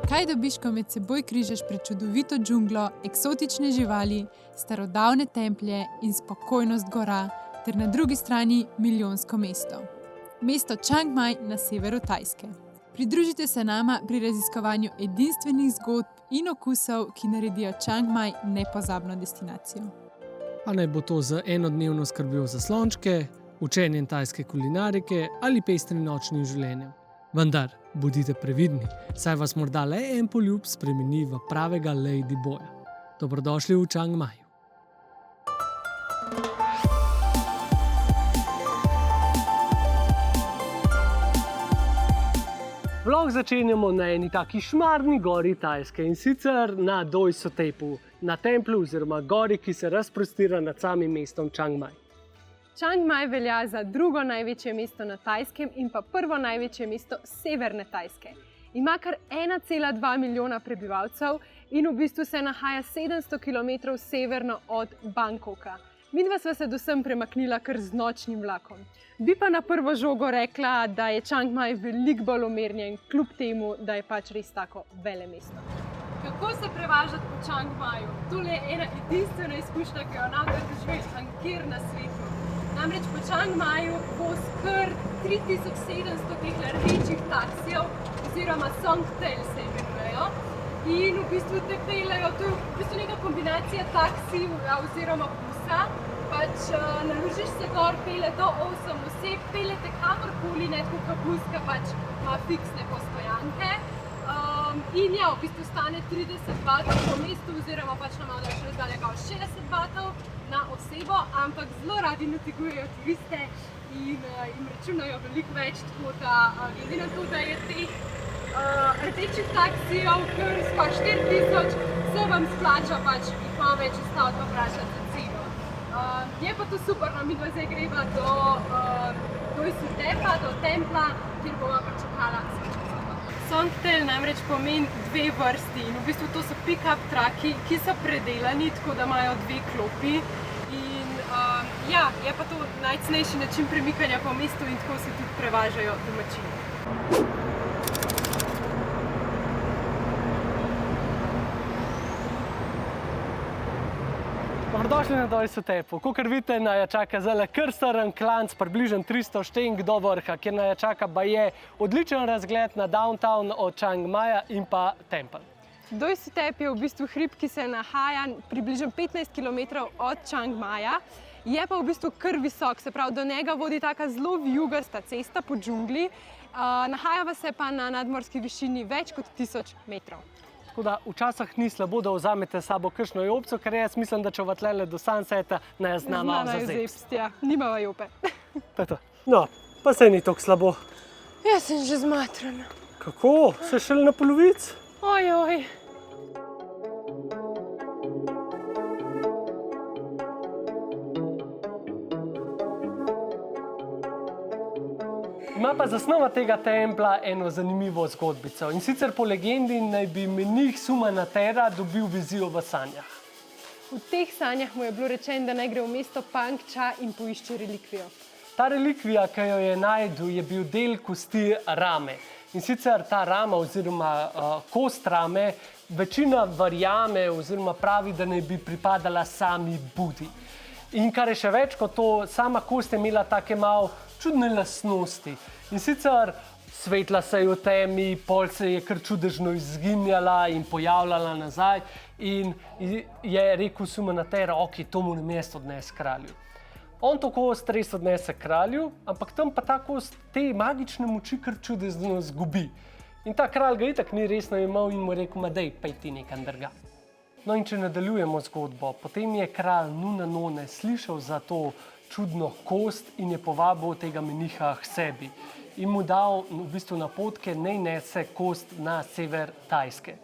Kaj dobiš, ko med seboj križaš prečudovito džunglo, eksotične živali, starodavne templje in spokojnost gora, ter na drugi strani milijonsko mesto? Mesto Čang Maj na severu Tajske. Pridružite se nama pri raziskovanju edinstvenih zgodb in okusov, ki naredijo Čang Maj nepozabno destinacijo. Pa naj bo to z enodnevno skrbjo za slončke, učenjem tajske kulinarike ali pestrim nočnim življenjem. Vendar, bodite previdni, saj vas morda le en poljub spremeni v pravega ladyboya. Dobrodošli v Čang Maju. Vlog začenjamo na eni taki šmarni gori Tajske, in sicer na Doi Sutepu, na templju oziroma gori, ki se razprostira nad samim mestom Čang Maj. Čang Maj velja za drugo največje mesto na Tajskem in pa prvo največje mesto severne Tajske. Ima kar 1,2 milijona prebivalcev in v bistvu se nahaja 700 km severno od Bangkoka. Midva sva se do sem premaknila kar z nočnim vlakom. Bi pa na prvo žogo rekla, da je Čang Maj veliko bolj umirjen, kljub temu, da je pač res tako velemesto. Kako se prevažati po Čang Maju? Tole je ena edinstvena izkušnja, ki jo nam doživeli kjer na svetu. Namreč po Čang Maju voz kar 3700 teh rdečih taksijev, oziroma Songtel se imenujejo. In v bistvu te peljejo, to je v bistvu neka kombinacija taksi oziroma busa. Pač naložiš se gor, pelje do 8 oseb, peljete kamorkoli, ne tako kot bus, ki pač ima fiksne postojanke. In ja, v bistvu stane 30 batov po mestu, oziroma pač na malo daljšo razdaljo 60 batov na osebo, ampak zelo radi natigujejo turiste in jim računajo veliko več, tako da glede na to, da je teh rdečih taksijev kar skoraj 4000, se vam splača pač jih malo več ustaviti pa vprašati za ceno. Je pa to super, no, midva zdaj greva do Doi Sutepa, do templa, kjer bova pričakala svojo sobo. Songtel namreč pomeni dve vrsti in v bistvu to so pick-up traki, ki so predelani, tako da imajo dve klopi. In ja, je pa to najcenejši način premikanja po mestu in tako se tudi prevažajo domačini. Dobrodošli na Doi Sutepu. Kakor vidite, nas čaka zdaj kar strm klanc, približno 300 štenk do vrha, kjer nas čaka baje odličen razgled na downtown od Čang Maja in pa tempelj. Doi Sutep je v bistvu hrib, ki se nahaja približno 15 km od Čang Maja. Je pa v bistvu kar visok, se pravi, do njega vodi taka zelo vijugasta cesta po džungli. Nahajava se pa na nadmorski višini več kot 1000 metrov. Tako da včasih ni slabo, da vzamete s sabo kakšno jopco, ker jaz mislim, da če va tlele do sunseta, nas zna malo zazepst. Ja, nimava jope. To je to. No, pa saj ni toliko slabo. Jaz sem že zmatrana. Kako? Se šele na polovici? Ojoj. Ima pa zasnova tega templja eno zanimivo zgodbico. In sicer po legendi naj bi menih Sumanatera dobil vizijo v sanjah. V teh sanjah mu je bilo rečeno, da naj gre v mesto Pangcha in poišče relikvijo. Ta relikvija, ki jo je našel, je bil del kosti rame. In sicer ta rama oziroma kost rame večina verjame oziroma pravi, da naj bi pripadala sami Budi. In kar je še več kot to, sama kost je imela take malo čudne lastnosti. In sicer svetla se je v temi, pol se je kar čudežno izginjala in pojavljala nazaj. In je rekel Sumanatera, ok, to moram jaz odnesti kralju. On to kost res odnese kralju, ampak tam pa ta kost te magične moči kar čudežno zgubi. In ta kralj ga itak ni resno imel in mu je rekel, dej, pej ti nekam drugam. No in če nadaljujemo zgodbo, potem je kralj Nunanone slišal za to čudno kost in je povabil tega meniha k sebi in mu dal v bistvu napotke, naj nese kost na sever Tajske.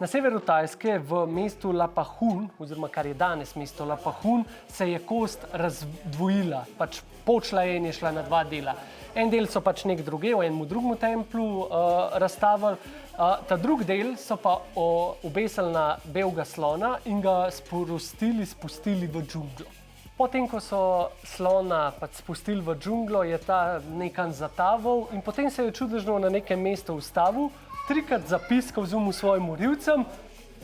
Na severu Tajske v mestu Lapahun, oziroma kar je danes mesto Lapahun, se je kost razdvojila, pač počla je in je šla na dva dela. En del so pač nek druge, v enem drugem templju razstavili, ta drug del so pa obesili na belega slona in ga spustili v džunglo. Potem, ko so slona spustili v džunglo, je ta nekam zataval in potem se je čudežno na nekem mestu ustavil, trikrat zapiskal z svojim morilcem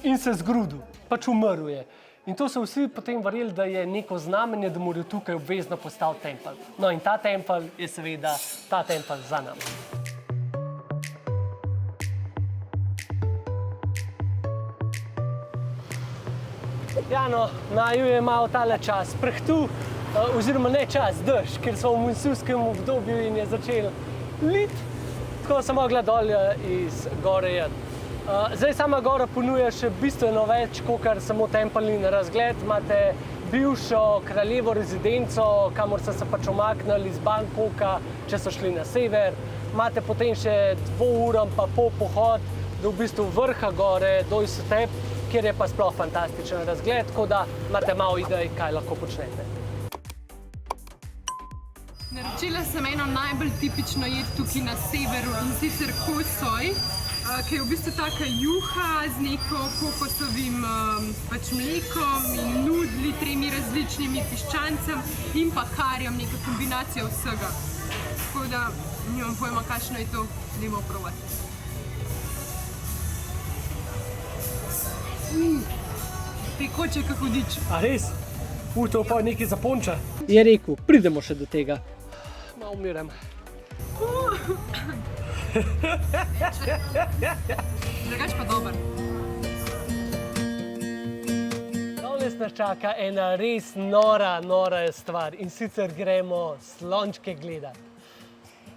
in se zgrudil, pač umrl je. In to so vsi potem verjeli, da je neko znamenje, da morajo tukaj obvezno postaviti tempelj. No in ta tempelj je seveda ta tempelj za nami. Ja, no, naju je malo tale čas prehtu, oziroma ne čas, dež, ker smo v monsunskem obdobju in je začel lit, tako sem mogla dol iz gore jet. Zdaj sama gora ponuja še bistveno več, kot samo tempeljni razgled. Imate bivšo kraljevo rezidenco, kamor so se pač umaknili iz Bangkoka, če so šli na sever. Imate potem še 2 ure pa pol pohod do v bistvu vrha gore, Doi Suthep, kjer je pa sploh fantastičen razgled, tako da imate malo idej, kaj lahko počnete. Naročila sem eno najbolj tipično jed tukaj na severu in sicer kosoj, ki je v bistvu taka juha z neko kokosovim pač mlekom in nudli, 3 različnimi piščancem in pa karjem, neka kombinacija vsega. Tako da nimam pojma, kakšno je to, dajmo probati. Pekoče kot hudič. A res? To pa nekaj za ponča. Je rekel, pridemo še do tega. Malo umirem. Drugač pa dober. Danes nas čaka ena res nora stvar in sicer gremo slončke gledati.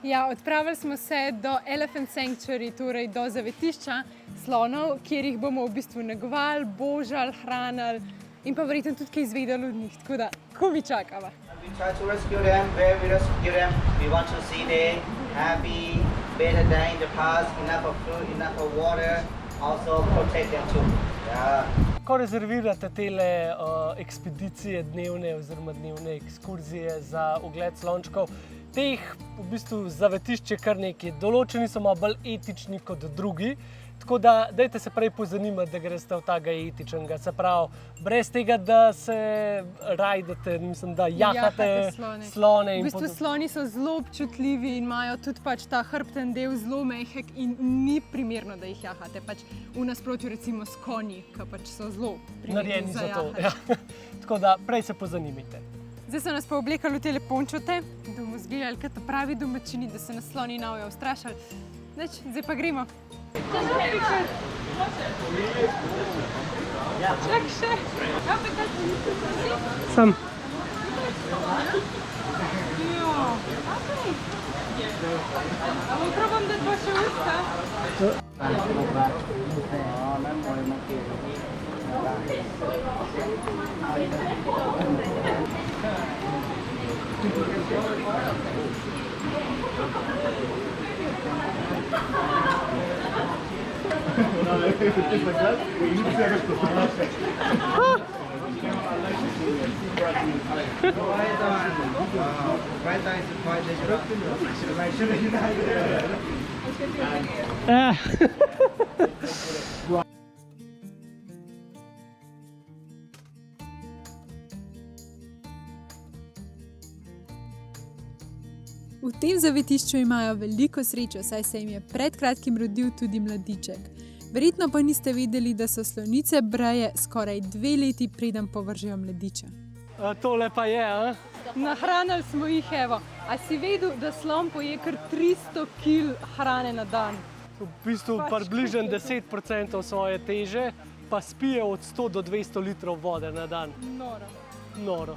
Ja, odpravili smo se do Elephant Sanctuary, torej do zavetišča slonov, kjer jih bomo v bistvu negovali, božali, hranili in pa verjetno tudi kaj izvedeli od njih, tako da, ko mi čakava. We try to rescue them, where we rescue them, we want to see them happy, better than in the past, enough of food, enough of water, also protect them too. Yeah. Ko rezervirate tele ekspedicije dnevne oziroma dnevne ekskurzije za ogled slončkov, teh v bistvu zavetišč je kar nekaj. Določeni so malo bolj etični kot drugi, tako da dajte se prej pozanimati, da greste v tega etičnega. Se pravi, brez tega, da se rajdete, mislim, da jahate slone. V bistvu sloni so zelo občutljivi in imajo tudi pač ta hrbten del zelo mehek in ni primerno, da jih jahate. Pač v nasprotju recimo s konji, ki pač so zelo primerni za jahati. Ja. Tako da prej se pozanimite. Zdaj so nas pa oblekali v tele pončote, da bomo zgledali, kaj to pravi domačini, da se nas sloni ne bojo ustrašili. Zdaj pa gremo. Čak še. Sam. A bom probam dati vaše usta? V tem zavetišču imajo veliko srečo, saj se jim je pred kratkim rodil tudi mladiček. Verjetno pa niste vedeli, da so slonice breje skoraj 2 leti, preden povržejo mladiča. Tole pa je, a? Nahranili smo jih, evo. A si vedel, da slon poje kar 300 kg hrane na dan? V bistvu približno 10% svoje teže, pa spije od 100 do 200 litrov vode na dan. Noro. Noro.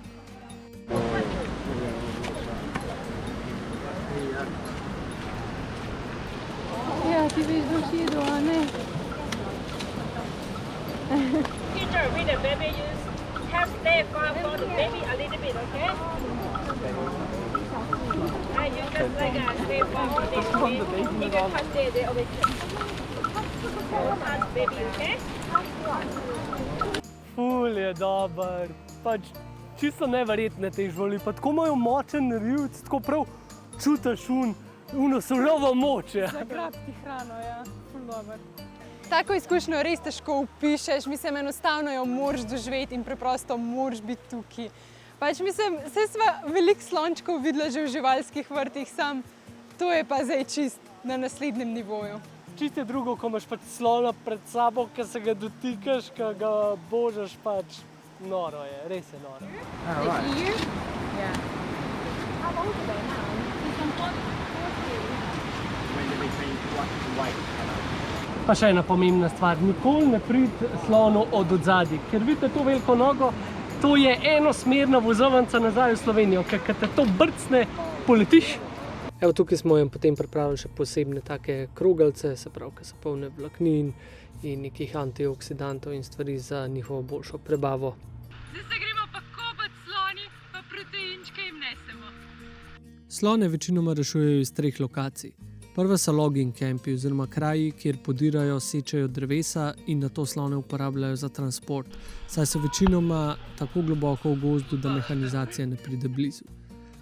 Ja, ti veš, da boš jedel, a ne? Teacher, with the baby, you have to stay far for the baby a little bit, okay? And you just like stay far for the baby. You can touch the over here. Touch baby, okay? Ful je dober. Pač čisto neverjetne te živali, pa tako imajo močen rivc, tako prav čutiš uno surovo moč. Zagrab ti hrano, ja. Ful dober. Tako izkušnjo res težko opišeš, mislim, enostavno jo moraš doživeti in preprosto moraš biti tukaj. Pač mislim, saj sva veliko slončkov videla že v živalskih vrtih, sam to je pa zdaj čist na naslednjem nivoju. Čisto je drugo, ko imaš pač slona pred sabo, ki se ga dotikaš, ki ga božaš pač. Noro je, res je noro. Here? Yeah. How old are they now? He's on 40. Pa še ena pomembna stvar, nikoli ne pridi slonu od odzadaj, ker vidite to veliko nogo, to je enosmerna vozovnica nazaj v Slovenijo, ker te to brcne, poletiš. Evo, tukaj smo jim potem pripravili še posebne take krogalce, se pravi, ki so polne vlaknin in nekih antioksidantov in stvari za njihovo boljšo prebavo. Zdaj se gremo pa kopat sloni, pa proteinčke jim nesemo. Slone večinoma rešujejo iz 3 lokacij. Prva so logging campi oziroma kraji, kjer podirajo, sečejo drevesa in nato slone uporabljajo za transport, saj so večinoma tako globoko v gozdu, da mehanizacija ne pride blizu.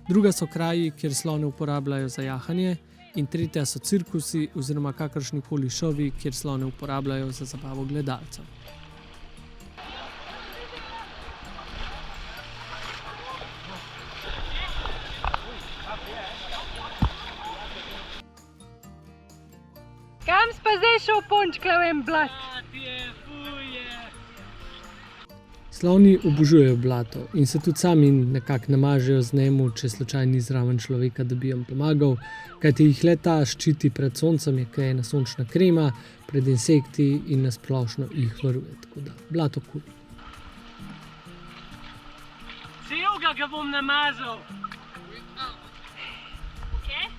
Druga so kraji, kjer slone uporabljajo za jahanje in tretja so cirkusi oziroma kakršnikoli šovi, kjer slone uporabljajo za zabavo gledalcev. Kam pa zdaj šel pončklavem blat? Sloni obožujejo blato in se tudi sami nekako namažejo z njemu, če slučajno ni zraven človeka, da bi jim pomagal, kajti jih le-ta ščiti pred soncem, je kaj ena sončna krema, pred insekti in nasplošno jih varuje, tako da blato kul. Celega ga bom namazal! Okay?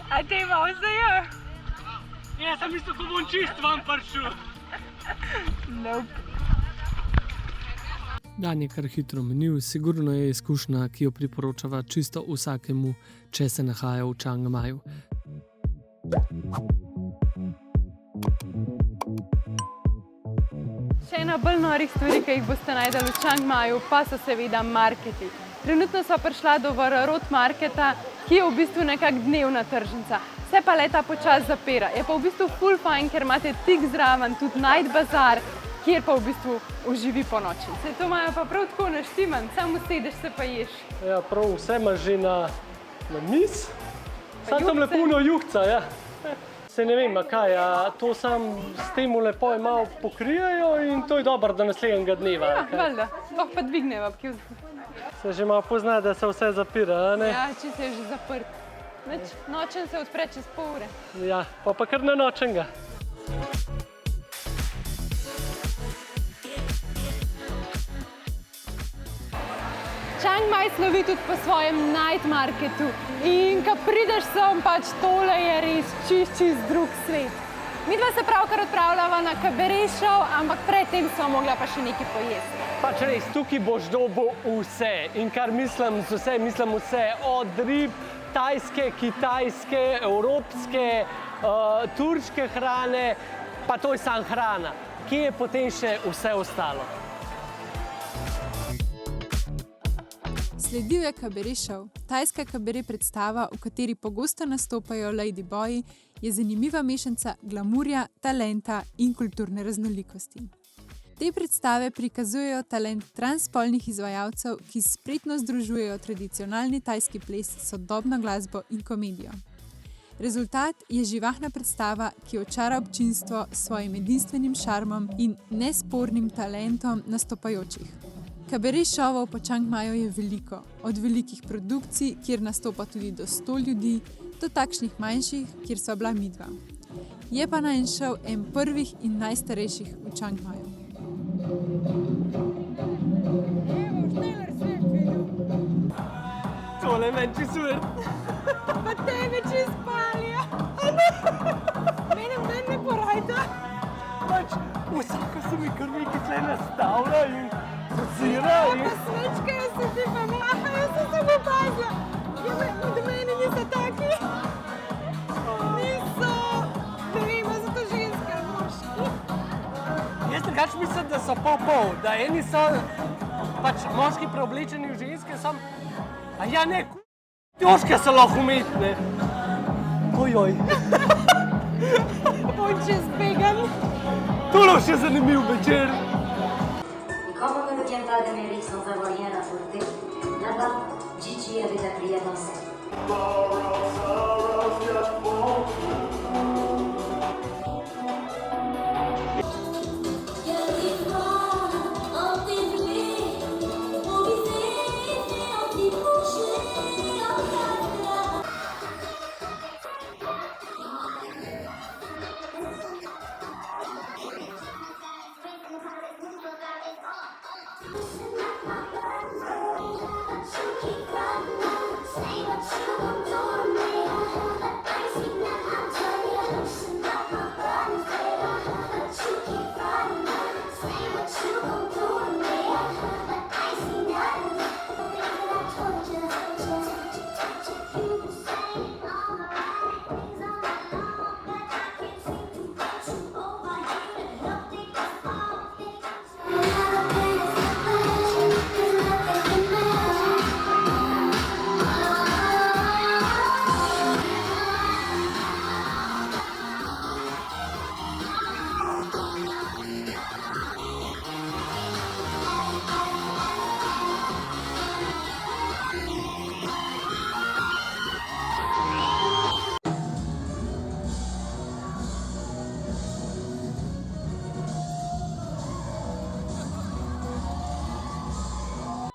A te ima vsejo? Ja, sem mislil, ko bom čist vam prišel. Nope. Dan je kar hitro minil, sigurno je izkušnja, ki jo priporočava čisto vsakemu, če se nahaja v Chiang Maju. Še ena bolj norih stvari, ki jih boste najdeli v Chiang Maju, pa so seveda marketi. Trenutno sva prišla do Vararot marketa, ki je v bistvu nekak dnevna tržnica. Se pa leta počas zapira. Je pa v bistvu ful fajn, ker imate tik zraven tudi night bazar, kjer pa v bistvu uživi po noči. Se to imajo pa prav tako naštiman, samo sedeš se pa ješ. Ja, prav, vse imaš že na mis. Sam tam lepo na juhca, ja. Se ne vem, kaj, to sam s tem lepo malo pokrijajo in to je dobro do naslednjega dneva. Ja, valjda, lahko pa dvigneva. Se že malo pozna, da se vse zapira, ne? Ja, če se je že zaprt. Nočen se odpre čez pol ure. Ja, pa kar na nočenga. Chiang Mai slovi tudi po svojem night marketu in ko prideš sem, pač tole je res čist drug svet. Midva se pravkar odpravljava na Cabaret Show, ampak predtem sva mogla pa še nekaj pojesti. Pač res, tukaj boš dobil vse in kar mislim z vse, mislim vse od rib, tajske, kitajske, evropske, turške hrane, pa to je sam hrana. Kje je potem še vse ostalo? Sledil je Cabaret Show. Tajska kabaret predstava, v kateri pogosto nastopajo ladyboyi, je zanimiva mešanica glamurja, talenta in kulturne raznolikosti. Te predstave prikazujejo talent transspolnih izvajalcev, ki spretno združujejo tradicionalni tajski ples, sodobno glasbo in komedijo. Rezultat je živahna predstava, ki očara občinstvo s svojim edinstvenim šarmom in nespornim talentom nastopajočih. Cabaret šovov po Chiang Maju je veliko, od velikih produkcij, kjer nastopa tudi do 100 ljudi, do takšnih manjših, kjer sva bila midva. Je pa najin šov en prvih in najstarejših v Chiang Maju. Tole meni čisto super. Pa tebe čist palja. Mene ne porajta. Pač vsako se mi kar nekaj tle nastavlja in pozira in... Pa svečke se ti pa mahajo, sem se opazila. Do mene niso taki. Niso. Ne vem, so to ženske ali moški. Jaz nekaj mislim, da so pol, da eni so pač moški preoblečeni v ženske, a ja ne, joške so lahko umetne. Ojoj. Ponče zbegan. Tole še zanimiv večer. pas d'Amérique sans avoir rien rapporté. Là-bas, Gigi avait appris à danser.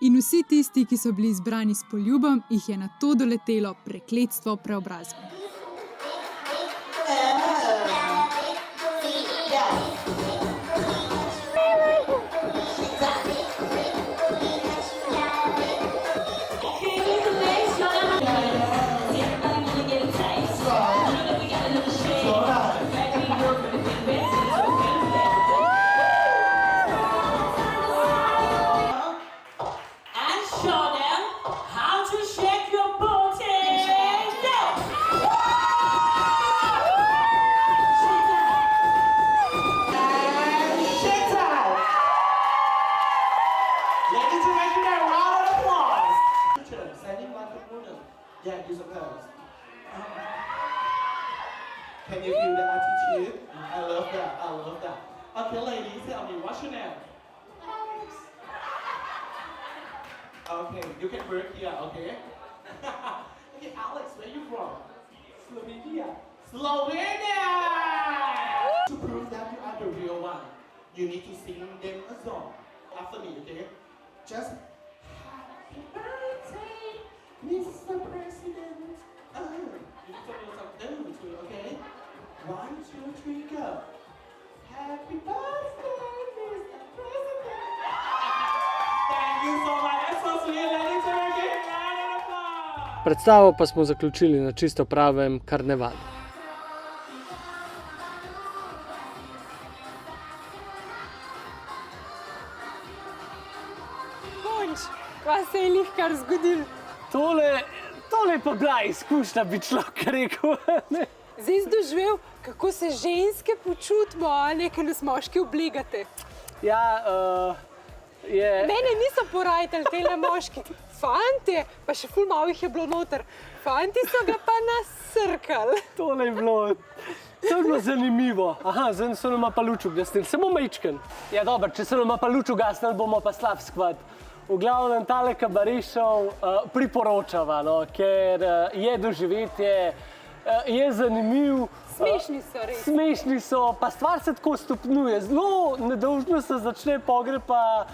In vsi tisti, ki so bili izbrani s poljubom, jih je nato doletelo prekletstvo preobrazbe. Yeah, you suppose. Can you feel the attitude? I love that. I love that. Okay, ladies, tell me what's your name? Alex. Okay, you can work here. Okay. Okay, Alex, where you from? Slovenia. Slovenia. To prove that you are the real one, you need to sing them a song after me. Okay? Just happy birthday, Mr. President. You need to do something too, okay? 1, 2, 3, go. Happy birthday, Mr. President. Thank you so much. That's so sweet. Ladies and gentlemen, round of applause. Predstavo pa smo zaključili na čisto pravem karnevalu. Konč, kva se je lihkar zgodil. Tole je pa bila izkušnja, bi človek rekel. Ne? Zdaj si doživel, kako se ženske počutimo, a ne, ker nas moški obligate. Ja, Mene niso porajtali tele moški. Fantje, pa še ful malo jih je bilo noter. Fanti so ga pa nasrkali. tole je bilo zanimivo. Aha, zdaj so nama pa luč ugasnili, samo majčken. Ja, dobro, če so nama pa luč ugasnili, bomo pa slab skvat. V glavnem, tale kabaret šov priporočava, no, ker je doživetje, je zanimiv. Smešni so res. Smešni so, pa stvar se tako stopnjuje. Zelo nedolžno se začne pogreb pa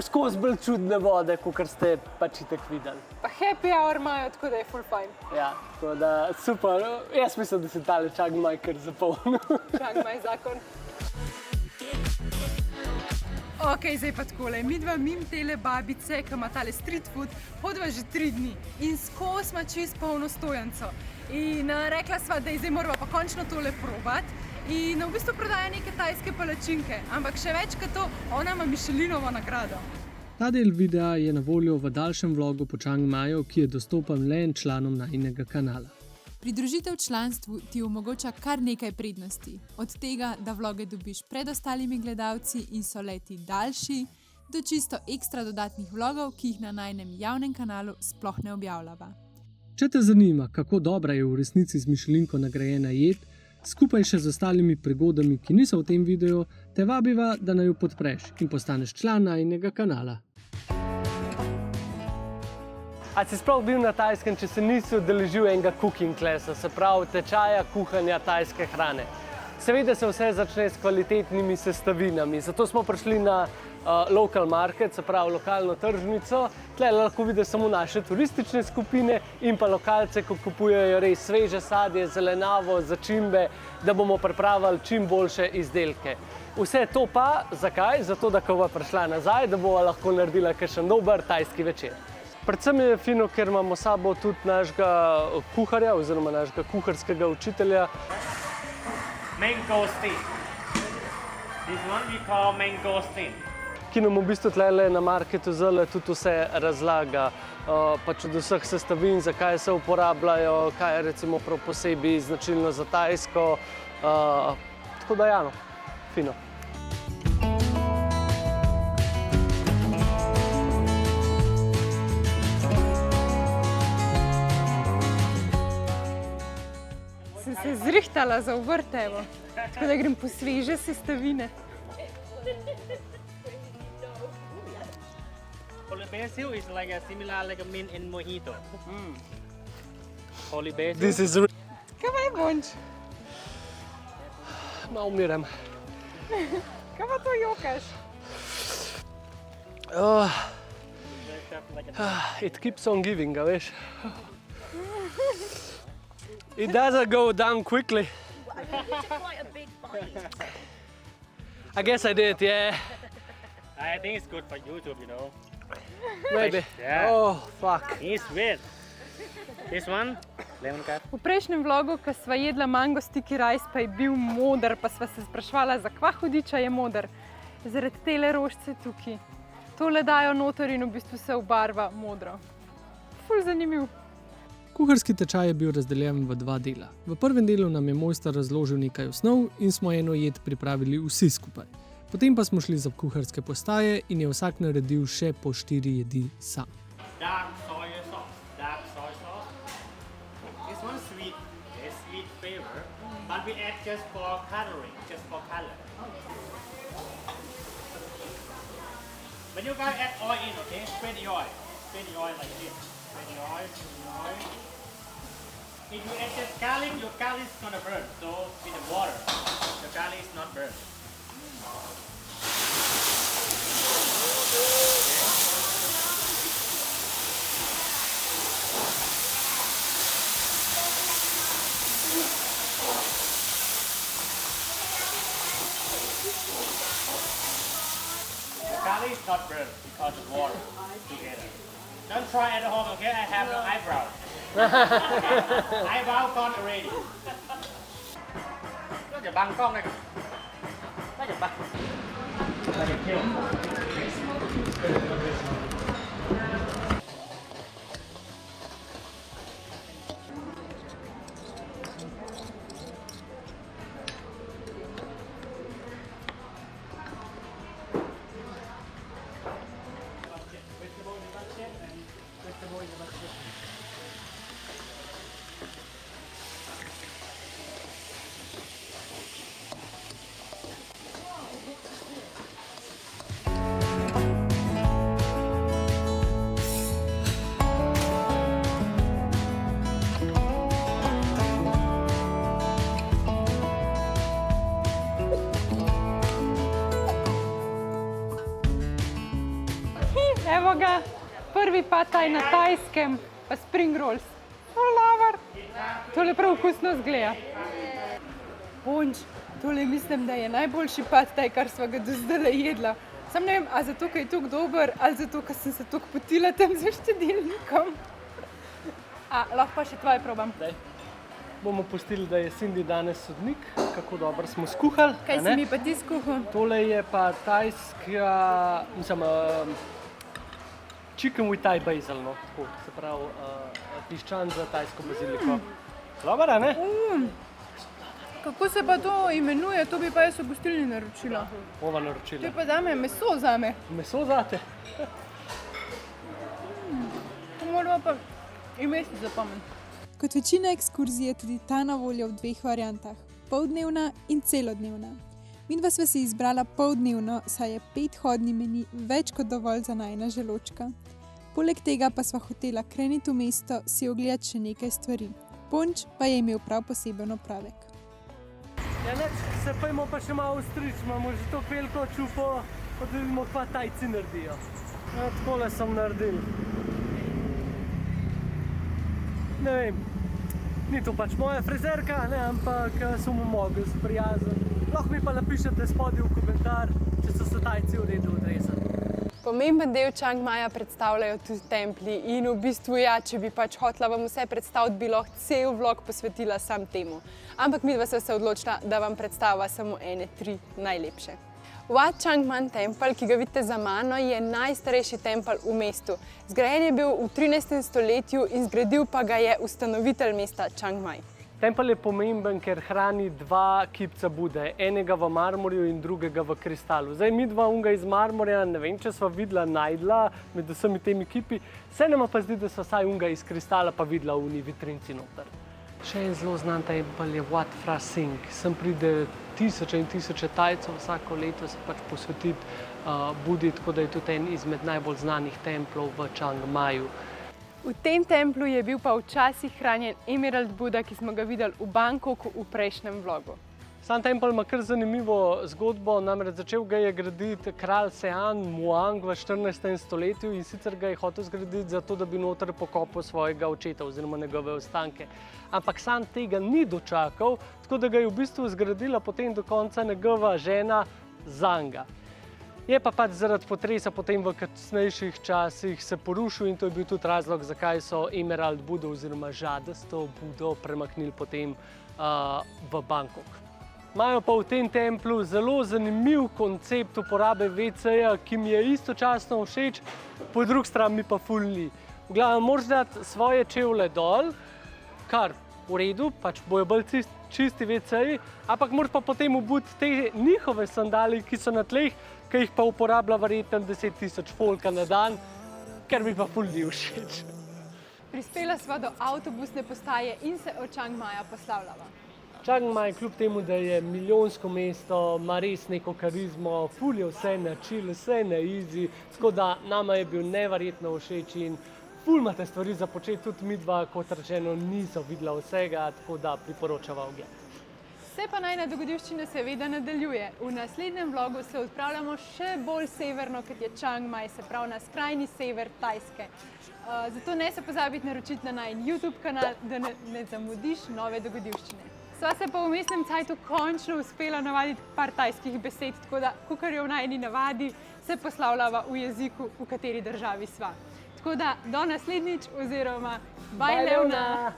skozi bolj čudne vode, kakor ste pač itak videli. Pa happy hour imajo, tako da je ful fajn. Ja, tako da super. Jaz mislim, da se tale Chiang Mai kar zapolnil. Chiang Mai zakon. Ok, zdaj pa takole. Midva mim tele babice, ki ima tale street food, hodva že 3 dni in skozi ima čist polno stojanco. In rekla sva, da zdaj morava pa končno tole probati. In v bistvu prodaja neke tajske palačinke, ampak še več kot to, ona ima Michelinovo nagrado. Ta del videa je na voljo v daljšem vlogu po Chiang Maju, ki je dostopen le članom najinega kanala. Pridružitev članstvu ti omogoča kar nekaj prednosti. Od tega, da vloge dobiš pred ostalimi gledalci in so leti daljši, do čisto ekstra dodatnih vlogov, ki jih na najinem javnem kanalu sploh ne objavljava. Če te zanima, kako dobra je v resnici z Michelinko nagrajena jed, skupaj še z ostalimi prigodami, ki niso v tem videu, te vabiva, da naj jo podpreš in postaneš član najinega kanala. A si sploh bil na Tajskem, če se nisi udeležil enega cooking classa, se pravi tečaja kuhanja tajske hrane? Seveda se vse začne s kvalitetnimi sestavinami, zato smo prišli na local market, se pravi lokalno tržnico. Tle lahko vidiš samo naše turistične skupine in pa lokalce, ko kupujejo res sveže sadje, zelenjavo, začimbe, da bomo pripravili čim boljše izdelke. Vse to pa, zakaj? Zato, da ko bo prišla nazaj, da bova lahko naredila kakšen dober tajski večer. Predvsem je fino, ker imamo s sabo tudi našega kuharja oziroma našega kuharskega učitelja. Mango steak. This one we call mango steak. Ki nam v bistvu tle na marketu zdaj tudi vse razlaga, pač od vseh sestavin, zakaj se uporabljajo, kaj je recimo prav posebej značilno za Tajsko. Tako da ja, no, fino. Sem se zrihtala za vrtevo, tako da grem po sveže sestavine. Holy basil is like a similar like a mint in mojito. Holy basil. This is Kaj pa je bonč? malo umiram. Kaj pa to jokaš? It keeps on giving, a veš. It doesn't go down quickly. I think you took quite a big bite. I guess I did, yeah. I think it's good for YouTube, you know. Maybe. Yeah. Oh, fuck. It's sweet. This one, lemon curd. V prejšnjem vlogu, ko sva jedla mango sticky rice, pa je bil moder, pa sva se sprašvala, za kva hudiča je moder. Zaradi tele rožice tukaj. Tole dajo noter in v bistvu se obarva modro. Ful zanimiv. Kuharski tečaj je bil razdeljen v dva dela. V prvem delu nam je mojster razložil nekaj osnov in smo eno jed pripravili vsi skupaj. Potem pa smo šli za kuharske postaje in je vsak naredil še po 4 jedi sam. Dark soy sauce. Dark soy sauce. This one sweet. It's sweet flavor. But we add just for coloring, just for color. When you guys add oil in, okay? Spread the oil. Spread the oil like this. Spread the oil, spread the oil. If you add just garlic, your garlic is gonna burn. So with the water, the garlic is not burned. The garlic is not burned because of water together. Don't try at home, okay? I have no eyebrow. Eyebrow gone already. ก็จะบังกล้องได้ก่อนก็จะบังก็จะเที่ยว Evo ga, prvi pataj na Tajskem, pa spring rolls. Lavar. Tole prav okusno zgleda. Bonč, tole mislim, da je najboljši pataj, kar sva ga do zdaj jedla. Sam ne vem, a zato, ker je tako dober, ali zato, ker sem se tako potila tam za štedilnikom. Lahko pa še tvoje probam. Bomo pustili, da je Cindy danes sodnik, kako dobro smo skuhali. Kaj si mi pa ti skuhal? Tole je pa tajska, mislim, chicken with Thai basil, no, tako, se pravi piščan za tajsko baziliko. Dobar, a ne? Kako se pa to imenuje? To bi pa jaz v gostilni naročila. Ova To naročila. je pa zame meso zame. Meso zate? To moramo pa imeti zapomen. Kot večina ekskurzij je tudi ta na voljo v dveh variantah, poldnevna in celodnevna. Midva sva si izbrala poldnevno, saj je 5-hodni meni več kot dovolj za najina želočka. Poleg tega pa sva hotela kreniti v mesto, si ogledati še nekaj stvari. Punč pa je imel prav poseben opravek. Ja, neč, se pojmo pa še malo strič, imamo že to veliko čupo, pa da vidimo, kva Tajci naredijo. Ja, takole sem naredil. Ne vem, ni to pač moja frizerka, ne, ampak sem mu mogel sprijazen. Lahko mi pa napišete spodaj v komentar, če so se Tajci v redu odrezali. Pomemben del Chiang Maja predstavljajo tudi templji in v bistvu ja, če bi pač hotela vam vse predstaviti, bi lahko cel vlog posvetila sam temu. Ampak midva sva se odločila, da vam predstavlja samo ene 3 najlepše. Wat Chang Man tempelj, ki ga vidite za mano, je najstarejši tempelj v mestu. Zgrajen je bil v 13. stoletju in zgradil pa ga je ustanovitelj mesta Chiang Mai. Tempelj je pomemben, ker hrani 2 kipca Bude, enega v marmorju in drugega v kristalu. Zdaj, midva unga iz marmorja, ne vem, če sva videla, najdla med vsemi temi kipi, se nama pa zdi, da sva vsaj unga iz kristala pa videla v uni vitrinci noter. Še en zelo znan tempelj je Wat Phra Singh. Sem pride tisoče in tisoče Tajcev vsako leto se pač posvetiti Budi, tako da je tudi en izmed najbolj znanih templov v Chiang Maju. V tem templju je bil pa včasih hranjen Emerald Buda, ki smo ga videli v Bangkoku v prejšnjem vlogu. Sam tempelj ima kar zanimivo zgodbo, namreč začel ga je graditi kralj Sean Muang v 14. stoletju in sicer ga je hotel zgraditi zato, da bi noter pokopal svojega očeta oziroma njegove ostanke. Ampak sam tega ni dočakal, tako da ga je v bistvu zgradila potem do konca njegova žena Zanga. Je pa pač zaradi potresa potem v kasnejših časih se porušil in to je bil tudi razlog, zakaj so Emerald Budo oziroma žadasto Budo premaknili potem v Bangkok. Imajo pa v tem templju zelo zanimiv koncept uporabe WC-ja, ki mi je istočasno všeč, po drugi strani mi pa ful ni. V glavnem, moraš dati svoje čevlje dol, kar v redu, pač bojo bolj čisti WC-ji, ampak moraš pa potem obuti te njihove sandali, ki so na tleh, ki jih pa uporablja verjetno 10.000 folka na dan, ker mi pa ful ni všeč. Prispela sva do avtobusne postaje in se od Chiang Maja poslavljava. Chiang Mai, kljub temu, da je milijonsko mesto, ima res neko karizmo, ful je vse na chill, vse na easy, tako da nama je bil neverjetno všeč in ful imate stvari za početi, tudi midva, kot rečeno, niso videla vsega, tako da priporočava ogled. Vse pa najna dogodivščina seveda nadaljuje. V naslednjem vlogu se odpravljamo še bolj severno, kot je Chiang Mai, se pravi na skrajni sever Tajske. Zato ne se pozabiti naročiti na najin YouTube kanal, da ne zamudiš nove dogodivščine. Sva se pa v vmesnem cajtu končno uspela navaditi par tajskih besed, tako da, kakor je v najini navadi, se poslavljava v jeziku, v kateri državi sva. Tako da, do naslednjič oziroma bye Leona!